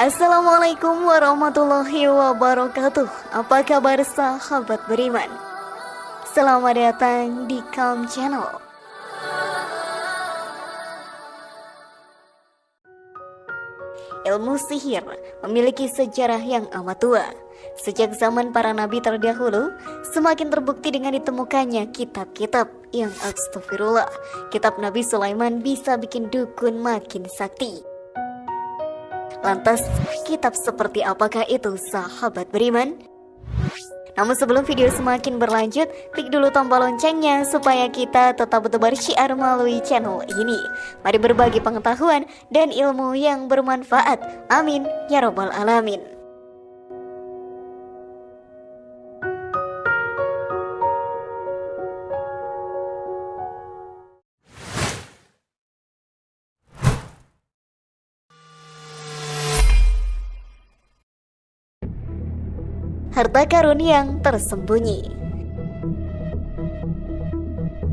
Assalamualaikum warahmatullahi wabarakatuh. Apa kabar sahabat beriman? Selamat datang di Calm Channel. Ilmu sihir memiliki sejarah yang amat tua. Sejak zaman para nabi terdahulu, semakin terbukti dengan ditemukannya kitab-kitab yang astagfirullah. Kitab Nabi Sulaiman bisa bikin dukun makin sakti. Lantas, kitab seperti apakah itu sahabat beriman? Namun sebelum video semakin berlanjut, klik dulu tombol loncengnya supaya kita tetap bersyiar melalui channel ini. Mari berbagi pengetahuan dan ilmu yang bermanfaat. Amin ya robbal alamin. Harta karun yang tersembunyi.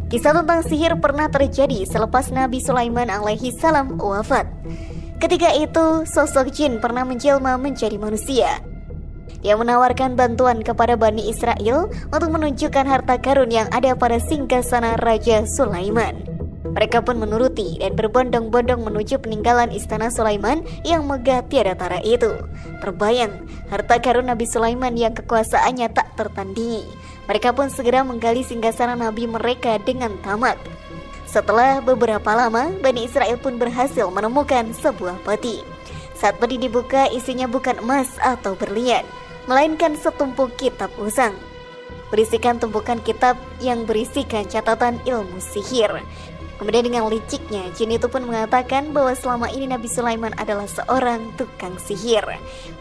Kisah tentang sihir pernah terjadi selepas Nabi Sulaiman alaihi salam wafat. Ketika itu, sosok jin pernah menjelma menjadi manusia. Dia menawarkan bantuan kepada Bani Israel untuk menunjukkan harta karun yang ada pada singgasana Raja Sulaiman. Mereka pun menuruti dan berbondong-bondong menuju peninggalan istana Sulaiman yang megah tiada tara itu. Terbayang harta karun Nabi Sulaiman yang kekuasaannya tak tertandingi. Mereka pun segera menggali singgasana Nabi mereka dengan tamak. Setelah beberapa lama, Bani Israel pun berhasil menemukan sebuah peti. Saat peti dibuka, isinya bukan emas atau berlian, melainkan setumpuk kitab usang. Berisikan tumpukan kitab yang berisikan catatan ilmu sihir. Kemudian dengan liciknya, jin itu pun mengatakan bahwa selama ini Nabi Sulaiman adalah seorang tukang sihir.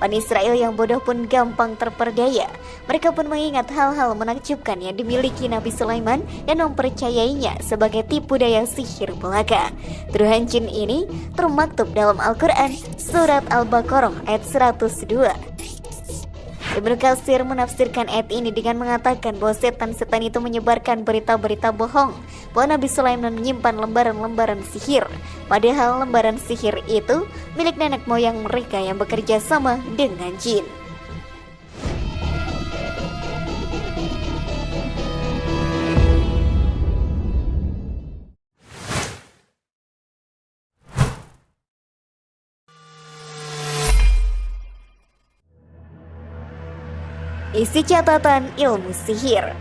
Bani Israel yang bodoh pun gampang terperdaya. Mereka pun mengingat hal-hal menakjubkan yang dimiliki Nabi Sulaiman dan mempercayainya sebagai tipu daya sihir belaka. Tuduhan jin ini termaktub dalam Al-Quran Surat Al-Baqarah ayat 102. Ibnu Katsir menafsirkan ayat ini dengan mengatakan bahwa setan-setan itu menyebarkan berita-berita bohong bahwa Nabi Sulaiman menyimpan lembaran-lembaran sihir. Padahal lembaran sihir itu milik nenek moyang mereka yang bekerja sama dengan jin. Isi catatan ilmu sihir.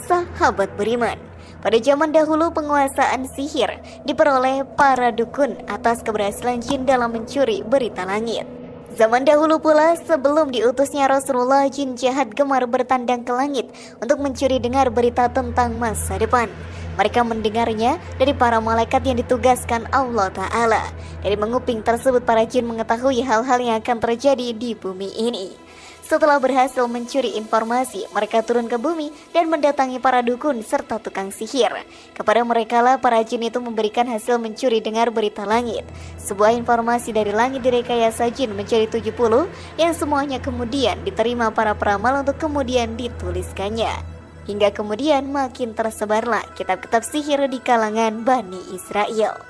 Sahabat beriman, pada zaman dahulu penguasaan sihir diperoleh para dukun atas keberhasilan jin dalam mencuri berita langit. Zaman dahulu pula, sebelum diutusnya Rasulullah, jin jahat gemar bertandang ke langit untuk mencuri dengar berita tentang masa depan. Mereka mendengarnya dari para malaikat yang ditugaskan Allah Ta'ala. Dari menguping tersebut, para jin mengetahui hal-hal yang akan terjadi di bumi ini. Setelah berhasil mencuri informasi, mereka turun ke bumi dan mendatangi para dukun serta tukang sihir. Kepada mereka lah para jin itu memberikan hasil mencuri dengar berita langit. Sebuah informasi dari langit direkayasa jin menjadi 70 yang semuanya kemudian diterima para peramal untuk kemudian dituliskannya. Hingga kemudian makin tersebarlah kitab-kitab sihir di kalangan Bani Israel.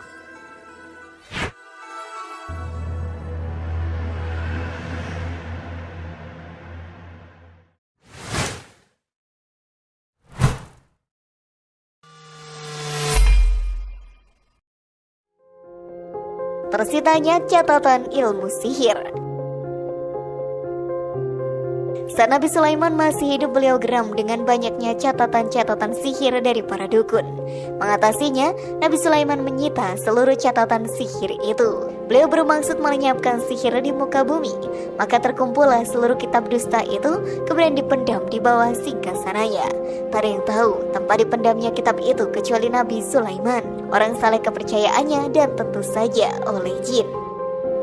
Tersitanya catatan ilmu sihir. Saat Nabi Sulaiman masih hidup, beliau geram dengan banyaknya catatan-catatan sihir dari para dukun. Mengatasinya, Nabi Sulaiman menyita seluruh catatan sihir itu. Beliau bermaksud melenyapkan sihir di muka bumi. Maka terkumpullah seluruh kitab dusta itu, kemudian dipendam di bawah singgasananya. Tak ada yang tahu tempat dipendamnya kitab itu kecuali Nabi Sulaiman, orang saleh kepercayaannya dan tentu saja oleh jin.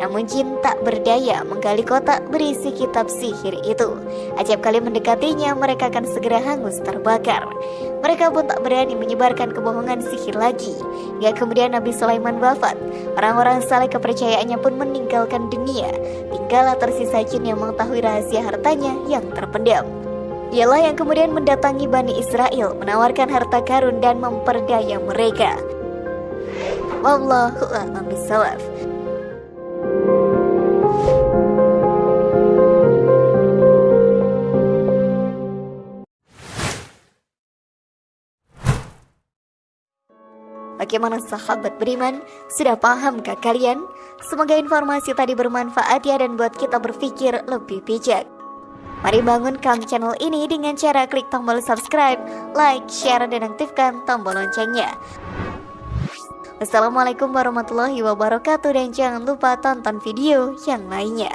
Namun jin tak berdaya menggali kotak berisi kitab sihir itu. Acap kali mendekatinya, mereka akan segera hangus terbakar. Mereka pun tak berani menyebarkan kebohongan sihir lagi. Hingga kemudian Nabi Sulaiman wafat. Orang-orang saleh kepercayaannya pun meninggalkan dunia. Tinggallah tersisa jin yang mengetahui rahasia hartanya yang terpendam. Ialah yang kemudian mendatangi Bani Israel, menawarkan harta karun dan memperdaya mereka. Wallahu a'lam bishawab. Bagaimana sahabat beriman? Sudah pahamkah kalian? Semoga informasi tadi bermanfaat ya dan buat kita berpikir lebih bijak. Mari bangunkan channel ini dengan cara klik tombol subscribe, like, share, dan aktifkan tombol loncengnya. Wassalamualaikum warahmatullahi wabarakatuh dan jangan lupa tonton video yang lainnya.